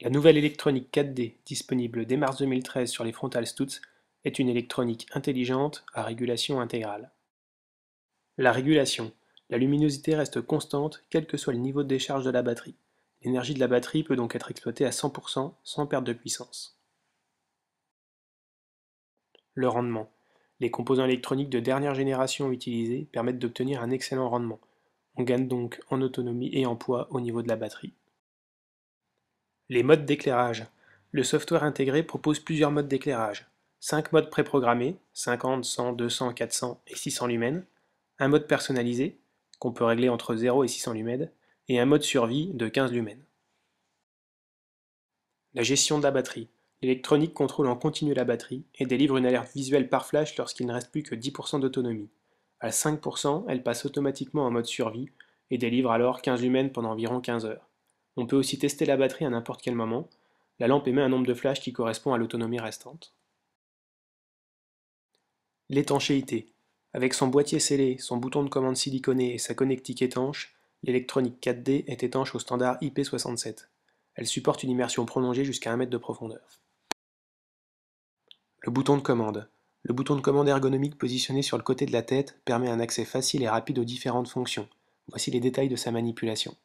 La nouvelle électronique 4D, disponible dès mars 2013 sur les frontales Stutz, est une électronique intelligente à régulation intégrale. La régulation. La luminosité reste constante quel que soit le niveau de décharge de la batterie. L'énergie de la batterie peut donc être exploitée à 100% sans perte de puissance. Le rendement. Les composants électroniques de dernière génération utilisés permettent d'obtenir un excellent rendement. On gagne donc en autonomie et en poids au niveau de la batterie. Les modes d'éclairage. Le software intégré propose plusieurs modes d'éclairage. 5 modes préprogrammés, 50, 100, 200, 400 et 600 lumens, un mode personnalisé, qu'on peut régler entre 0 et 600 lumens, et un mode survie de 15 lumens. La gestion de la batterie. L'électronique contrôle en continu la batterie et délivre une alerte visuelle par flash lorsqu'il ne reste plus que 10% d'autonomie. À 5%, elle passe automatiquement en mode survie et délivre alors 15 lumens pendant environ 15 heures. On peut aussi tester la batterie à n'importe quel moment. La lampe émet un nombre de flashs qui correspond à l'autonomie restante. L'étanchéité. Avec son boîtier scellé, son bouton de commande siliconé et sa connectique étanche, l'électronique 4D est étanche au standard IP67. Elle supporte une immersion prolongée jusqu'à 1 mètre de profondeur. Le bouton de commande. Le bouton de commande ergonomique positionné sur le côté de la tête permet un accès facile et rapide aux différentes fonctions. Voici les détails de sa manipulation.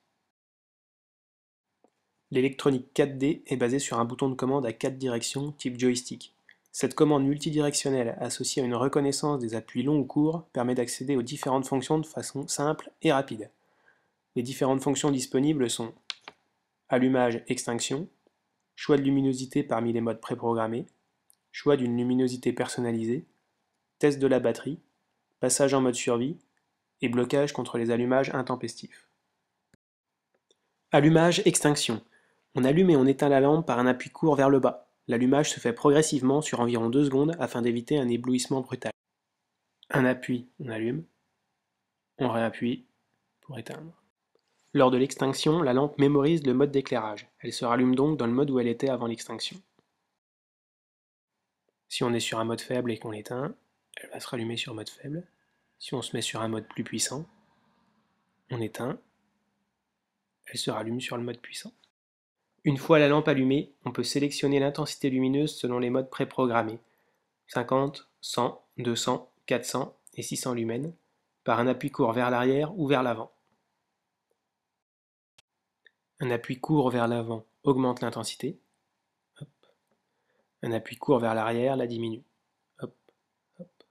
L'électronique 4D est basée sur un bouton de commande à 4 directions type joystick. Cette commande multidirectionnelle associée à une reconnaissance des appuis longs ou courts permet d'accéder aux différentes fonctions de façon simple et rapide. Les différentes fonctions disponibles sont allumage-extinction, choix de luminosité parmi les modes préprogrammés, choix d'une luminosité personnalisée, test de la batterie, passage en mode survie et blocage contre les allumages intempestifs. Allumage-extinction. On allume et on éteint la lampe par un appui court vers le bas. L'allumage se fait progressivement sur environ 2 secondes afin d'éviter un éblouissement brutal. Un appui, on allume, on réappuie pour éteindre. Lors de l'extinction, la lampe mémorise le mode d'éclairage. Elle se rallume donc dans le mode où elle était avant l'extinction. Si on est sur un mode faible et qu'on l'éteint, elle va se rallumer sur mode faible. Si on se met sur un mode plus puissant, on éteint, elle se rallume sur le mode puissant. Une fois la lampe allumée, on peut sélectionner l'intensité lumineuse selon les modes préprogrammés, 50, 100, 200, 400 et 600 lumens, par un appui court vers l'arrière ou vers l'avant. Un appui court vers l'avant augmente l'intensité. Un appui court vers l'arrière la diminue. Hop, hop.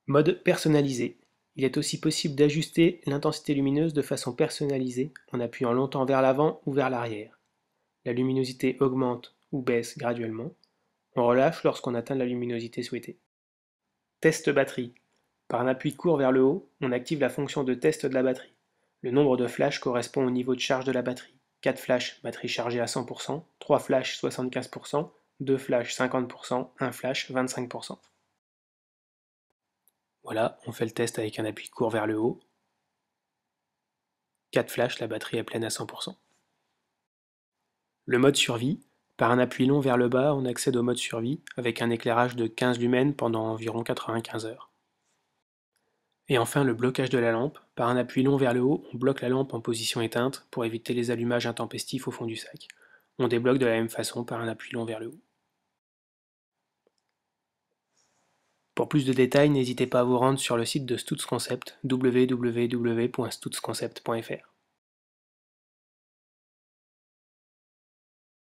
Mode personnalisé. Il est aussi possible d'ajuster l'intensité lumineuse de façon personnalisée en appuyant longtemps vers l'avant ou vers l'arrière. La luminosité augmente ou baisse graduellement. On relâche lorsqu'on atteint la luminosité souhaitée. Test batterie. Par un appui court vers le haut, on active la fonction de test de la batterie. Le nombre de flashs correspond au niveau de charge de la batterie. 4 flashs, batterie chargée à 100%, 3 flashs 75%, 2 flashs 50%, 1 flash 25%. Voilà, on fait le test avec un appui court vers le haut. 4 flashs, la batterie est pleine à 100%. Le mode survie. Par un appui long vers le bas, on accède au mode survie avec un éclairage de 15 lumens pendant environ 95 heures. Et enfin le blocage de la lampe. Par un appui long vers le haut, on bloque la lampe en position éteinte pour éviter les allumages intempestifs au fond du sac. On débloque de la même façon par un appui long vers le haut. Pour plus de détails, n'hésitez pas à vous rendre sur le site de Stutz Concept, www.stutzconcept.fr.